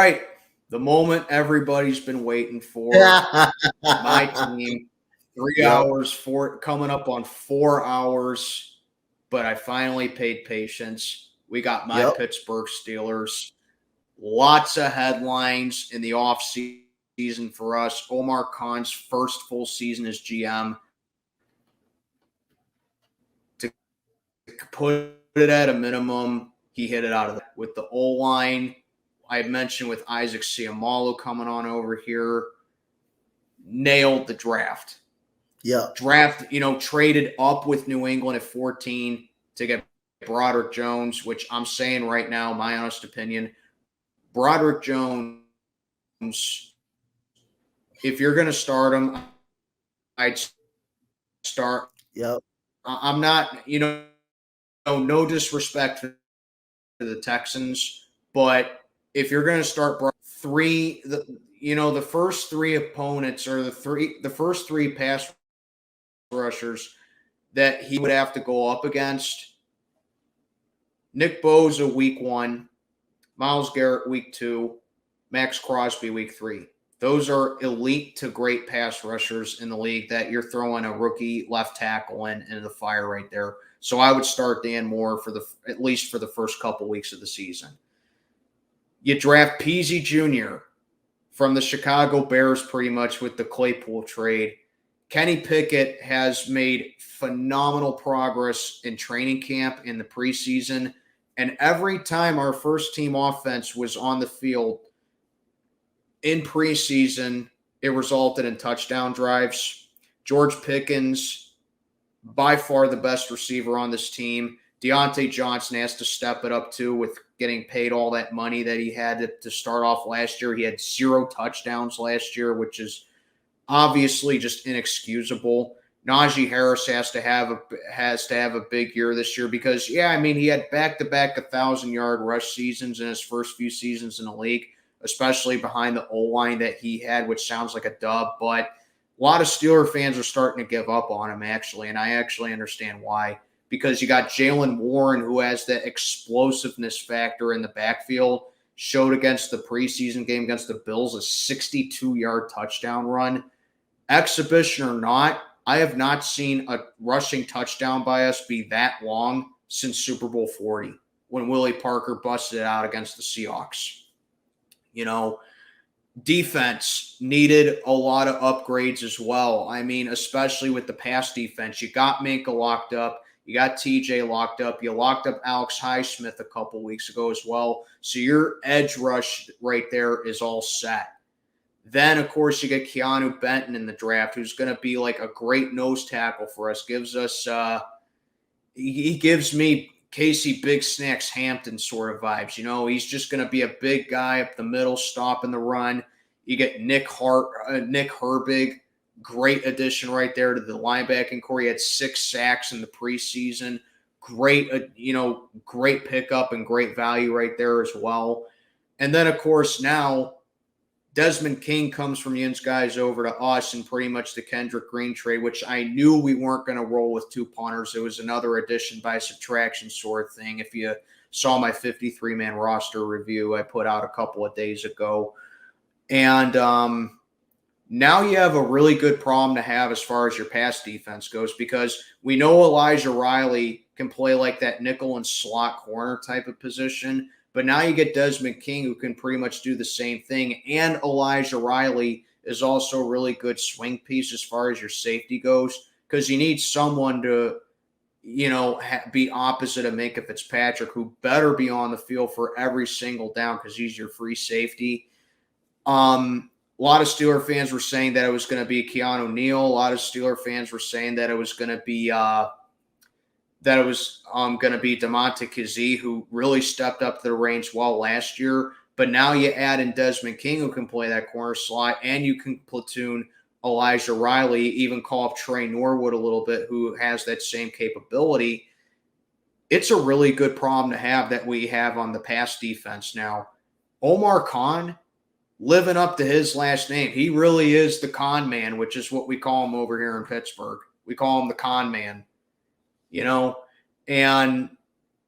right. The moment everybody's been waiting for. My team, 3 hours, coming up on 4 hours, but I finally paid patience. We got my Yep. Pittsburgh Steelers. Lots of headlines in the offseason for us. Omar Khan's first full season as GM. To put it at a minimum, he hit it out of with the O-line. I mentioned with Isaac Seumalo coming on over here. Nailed the draft. Yeah. Draft, traded up with New England at 14 to get Broderick Jones, which I'm saying right now, my honest opinion, Broderick Jones, if you're going to start him, I'd start. Yep. I'm not, no disrespect to the Texans, but if you're going to start the first three opponents or the first three pass rushers that he would have to go up against, Nick Bosa week 1, Myles Garrett week 2, Max Crosby week 3. Those are elite to great pass rushers in the league that you're throwing a rookie left tackle into the fire right there. So I would start Dan Moore at least for the first couple weeks of the season. You draft Peasy Jr. from the Chicago Bears pretty much with the Claypool trade. Kenny Pickett has made phenomenal progress in training camp in the preseason. And every time our first team offense was on the field in preseason, it resulted in touchdown drives. George Pickens, by far the best receiver on this team. Deontay Johnson has to step it up too with getting paid all that money that he had to start off last year. He had 0 touchdowns last year, which is obviously just inexcusable. Najee Harris has to have a big year this year because, he had back-to-back 1,000-yard rush seasons in his first few seasons in the league, especially behind the O-line that he had, which sounds like a dub. But a lot of Steeler fans are starting to give up on him, actually, and I actually understand why. Because you got Jaylen Warren, who has that explosiveness factor in the backfield, showed against the preseason game against the Bills a 62-yard touchdown run. Exhibition or not, I have not seen a rushing touchdown by us be that long since Super Bowl 40 when Willie Parker busted it out against the Seahawks. Defense needed a lot of upgrades as well. Especially with the pass defense. You got Minka locked up. You got TJ locked up. You locked up Alex Highsmith a couple weeks ago as well. So your edge rush right there is all set. Then, of course, you get Keanu Benton in the draft, who's going to be like a great nose tackle for us. He gives me Casey Big Snacks Hampton sort of vibes. He's just going to be a big guy up the middle, stopping the run. You get Nick Herbig, great addition right there to the linebacking core. He had 6 sacks in the preseason. Great pickup and great value right there as well. And then, of course, now Desmond King comes from yinz guys over to us and pretty much the Kendrick Green trade, which I knew we weren't going to roll with 2 punters. It was another addition by subtraction sort of thing. If you saw my 53-man roster review I put out a couple of days ago. And now you have a really good problem to have as far as your pass defense goes because we know Elijah Riley can play like that nickel and slot corner type of position. But now you get Desmond King, who can pretty much do the same thing. And Elijah Riley is also a really good swing piece as far as your safety goes because you need someone to, be opposite of Minkah Fitzpatrick, who better be on the field for every single down because he's your free safety. A lot of Steeler fans were saying that it was going to be Keanu Neal. A lot of Steeler fans were saying that it was going to be going to be DeMonte Kazee, who really stepped up to the range well last year. But now you add in Desmond King, who can play that corner slot, and you can platoon Elijah Riley, even call up Trey Norwood a little bit, who has that same capability. It's a really good problem to have that we have on the pass defense now. Omar Khan, living up to his last name. He really is the con man, which is what we call him over here in Pittsburgh. We call him the con man. And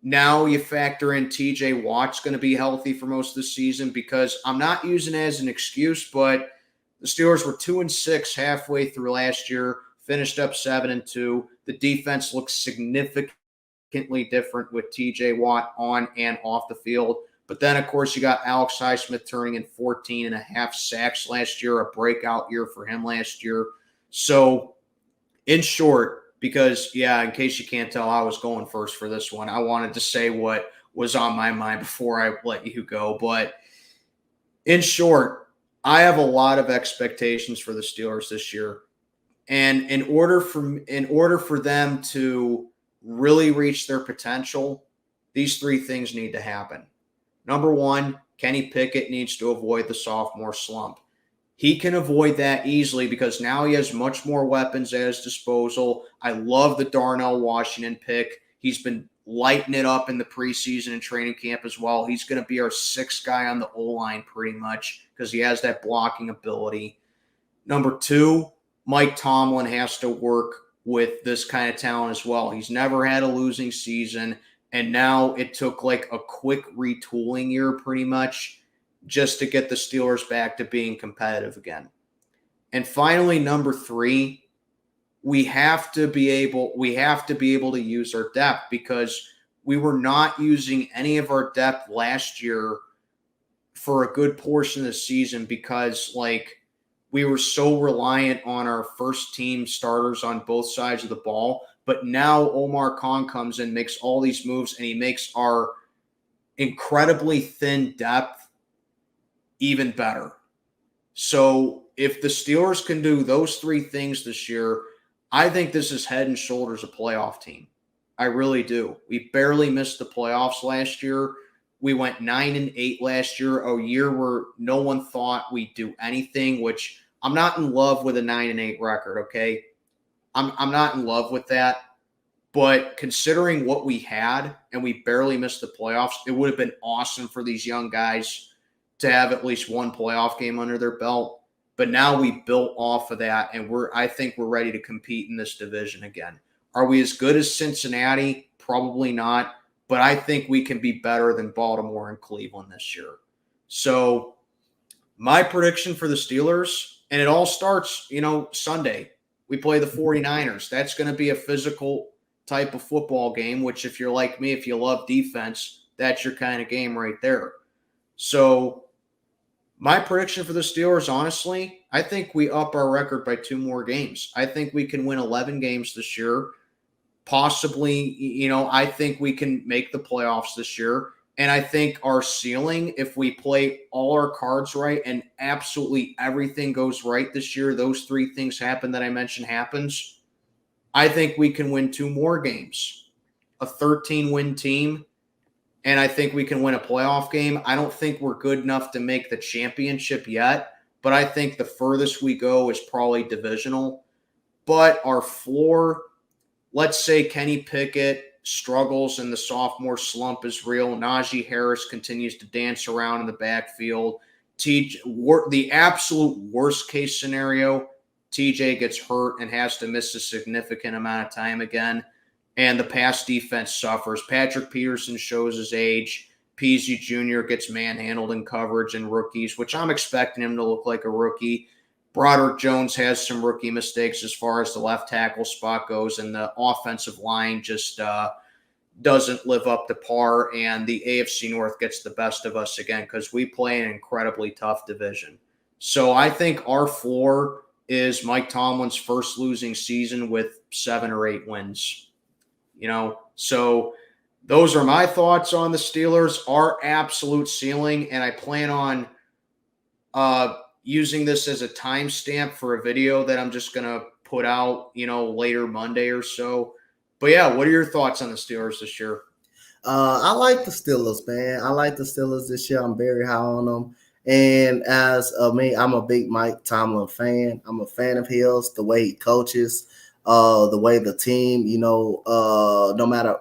Now you factor in TJ Watt's going to be healthy for most of the season, because I'm not using it as an excuse, but the Steelers were 2-6 halfway through last year, finished up 7-2. The defense looks significantly different with TJ Watt on and off the field. But then, of course, you got Alex Highsmith turning in 14.5 sacks last year, a breakout year for him last year. So, in short, because, yeah, in case you can't tell, I was going first for this one. I wanted to say what was on my mind before I let you go. But in short, I have a lot of expectations for the Steelers this year. And in order for them to really reach their potential, these three things need to happen. Number one, Kenny Pickett needs to avoid the sophomore slump. He can avoid that easily because now he has much more weapons at his disposal. I love the Darnell Washington pick. He's been lighting it up in the preseason and training camp as well. He's going to be our sixth guy on the O-line pretty much because he has that blocking ability. Number two, Mike Tomlin has to work with this kind of talent as well. He's never had a losing season, and now it took like a quick retooling year pretty much just to get the Steelers back to being competitive again. And finally, number three, we have to be able to use our depth, because we were not using any of our depth last year for a good portion of the season because we were so reliant on our first team starters on both sides of the ball. But now Omar Khan comes in, makes all these moves, and he makes our incredibly thin depth even better. So if the Steelers can do those three things this year, I think this is head and shoulders a playoff team. I really do. We barely missed the playoffs last year. We went 9-8 last year, a year where no one thought we'd do anything, which I'm not in love with a 9-8 record, okay? I'm not in love with that. But considering what we had and we barely missed the playoffs, it would have been awesome for these young guys to have at least one playoff game under their belt. But now we built off of that, and I think we're ready to compete in this division again. Are we as good as Cincinnati? Probably not. But I think we can be better than Baltimore and Cleveland this year. So my prediction for the Steelers, and it all starts, Sunday. We play the 49ers. That's going to be a physical type of football game, which if you're like me, if you love defense, that's your kind of game right there. So my prediction for the Steelers, honestly, I think we up our record by 2 more games. I think we can win 11 games this year. Possibly, I think we can make the playoffs this year. And I think our ceiling, if we play all our cards right and absolutely everything goes right this year, those three things happen that I mentioned happens, I think we can win 2 more games. A 13-win team, and I think we can win a playoff game. I don't think we're good enough to make the championship yet, but I think the furthest we go is probably divisional. But our floor, let's say Kenny Pickett struggles and the sophomore slump is real. Najee Harris continues to dance around in the backfield. The absolute worst case scenario, TJ gets hurt and has to miss a significant amount of time again, and the pass defense suffers. Patrick Peterson shows his age. Peasy Jr. gets manhandled in coverage and rookies, which I'm expecting him to look like a rookie. Broderick Jones has some rookie mistakes as far as the left tackle spot goes, and the offensive line just doesn't live up to par, and the AFC North gets the best of us again because we play an incredibly tough division. So I think our floor is Mike Tomlin's first losing season with 7 or 8 wins. So those are my thoughts on the Steelers, our absolute ceiling, and I plan on using this as a timestamp for a video that I'm just going to put out, later Monday or so. But yeah, what are your thoughts on the Steelers this year? I like the Steelers, man. I like the Steelers this year. I'm very high on them. And as me, I'm a big Mike Tomlin fan. I'm a fan of his, the way he coaches, the way the team, no matter,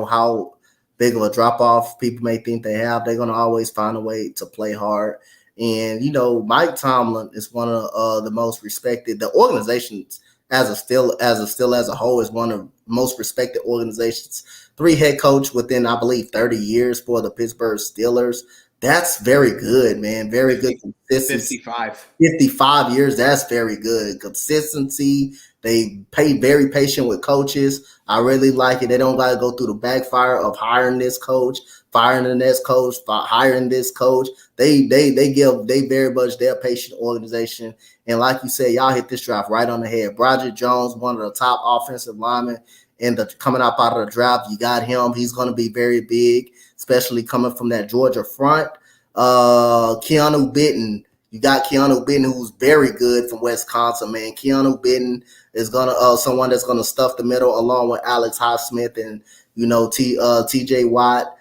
how big of a drop-off people may think they have, they're going to always find a way to play hard. And, Mike Tomlin is one of the most respected. The organizations as a whole is one of the most respected organizations head coach within, I believe, 30 years for the Pittsburgh Steelers. That's very good, man. Very good consistency. 55. 55 years, that's very good. Consistency. They pay very patient with coaches. I really like it. They don't got to go through the backfire of hiring this coach, firing the next coach, hiring this coach. They very much their patient organization. And like you said, y'all hit this draft right on the head. Broderick Jones, one of the top offensive linemen coming up out of the draft. You got him. He's going to be very big, especially coming from that Georgia front. Keanu Benton. You got Keanu Benton, who's very good from Wisconsin, man. Keanu Benton is gonna someone that's gonna stuff the middle along with Alex Highsmith and T.J. Watt.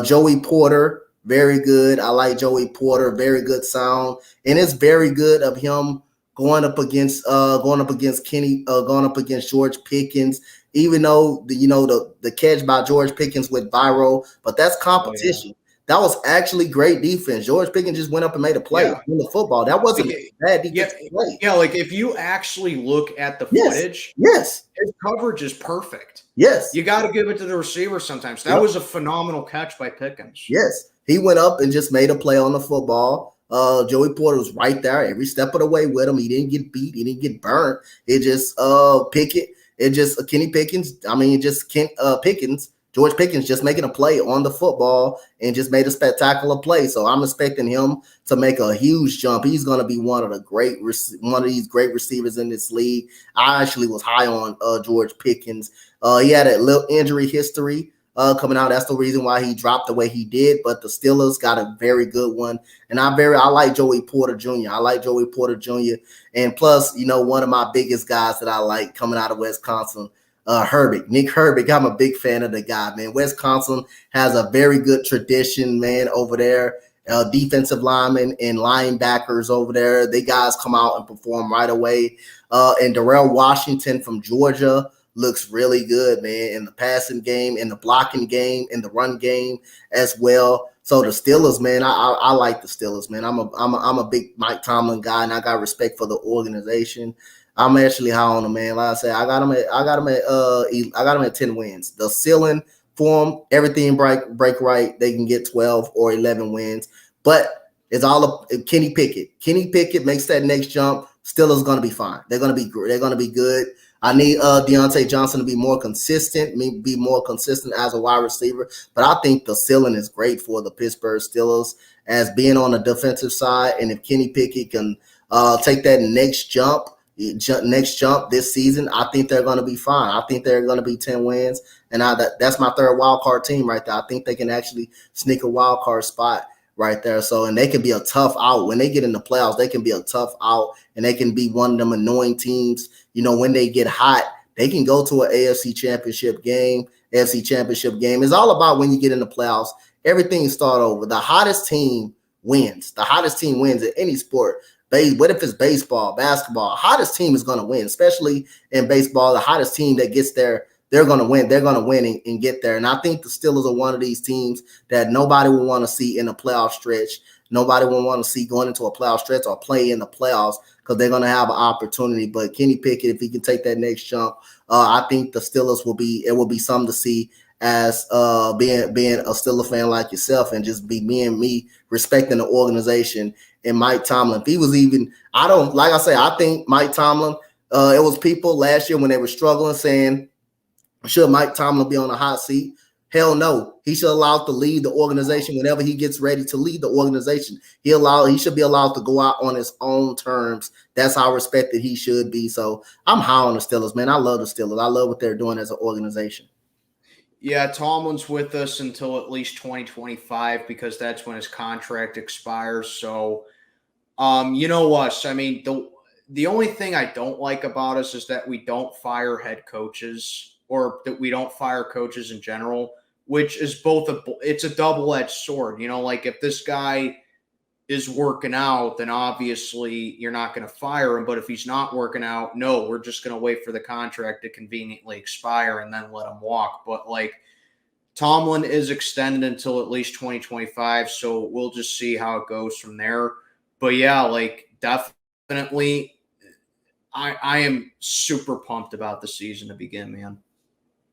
Joey Porter, very good. I like Joey Porter, very good sound, and it's very good of him going up against Kenny, going up against George Pickens. Even though the catch by George Pickens with viral, but that's competition. Oh, yeah. That was actually great defense. George Pickens just went up and made a play in the football. That wasn't bad defense play. Yeah, like if you actually look at the footage, yes, his coverage is perfect. Yes. You got to give it to the receiver sometimes. That was a phenomenal catch by Pickens. Yes. He went up and just made a play on the football. Joey Porter was right there every step of the way with him. He didn't get beat. He didn't get burnt. It just Kenny Pickens. Pickens. George Pickens just making a play on the football and just made a spectacular play. So I'm expecting him to make a huge jump. He's going to be one of these great receivers in this league. I actually was high on George Pickens. He had a little injury history coming out. That's the reason why he dropped the way he did. But the Steelers got a very good one, and I like Joey Porter Jr. I like Joey Porter Jr. And plus, one of my biggest guys that I like coming out of Wisconsin. Nick Herbig. I'm a big fan of the guy, man. Wisconsin has a very good tradition, man, over there. Defensive linemen and linebackers over there. They guys come out and perform right away. And Darrell Washington from Georgia looks really good, man, in the passing game, in the blocking game, in the run game as well. So the Steelers, man, I like the Steelers, man. I'm a big Mike Tomlin guy, and I got respect for the organization. I'm actually high on them, man. Like I said, I got them at 10 wins. The ceiling for them, everything break right, they can get 12 or 11 wins. But it's all up Kenny Pickett. Kenny Pickett makes that next jump. Steelers going to be fine. They're going to be good. I need Deontay Johnson to be more consistent, as a wide receiver. But I think the ceiling is great for the Pittsburgh Steelers as being on the defensive side. And if Kenny Pickett can take that next jump this season, I think they're going to be fine. I think they're going to be 10 wins. And that's my third wild card team right there. I think they can actually sneak a wild card spot right there. So, and they can be a tough out. When they get in the playoffs, they can be a tough out, and they can be one of them annoying teams. When they get hot, they can go to an AFC championship game. It's all about when you get in the playoffs, everything start over. The hottest team wins. The hottest team wins in any sport. What if it's baseball, basketball? Hottest team is going to win, especially in baseball. The hottest team that gets there, they're going to win. They're going to win and get there. And I think the Steelers are one of these teams that nobody will want to see in a playoff stretch. Nobody will want to see going into a playoff stretch or play in the playoffs because they're going to have an opportunity. But Kenny Pickett, if he can take that next jump, I think the Steelers will be something to see as being a Steelers fan like yourself, and just be me respecting the organization. And Mike Tomlin, if he was I think Mike Tomlin, it was people last year when they were struggling saying, should Mike Tomlin be on a hot seat? Hell no. He should allow to lead the organization whenever he gets ready to lead the organization. He should be allowed to go out on his own terms. That's how respected he should be. So I'm high on the Steelers, man. I love the Steelers. I love what they're doing as an organization. Yeah, Tomlin's with us until at least 2025 because that's when his contract expires. So, you know us. I mean, the only thing I don't like about us is that we don't fire head coaches, or that we don't fire coaches in general, which is it's a double-edged sword. Like if this guy is working out, then obviously you're not going to fire him. But if he's not working out, no, we're just going to wait for the contract to conveniently expire and then let him walk. But like Tomlin is extended until at least 2025. So we'll just see how it goes from there. But yeah, like definitely I am super pumped about the season to begin, man.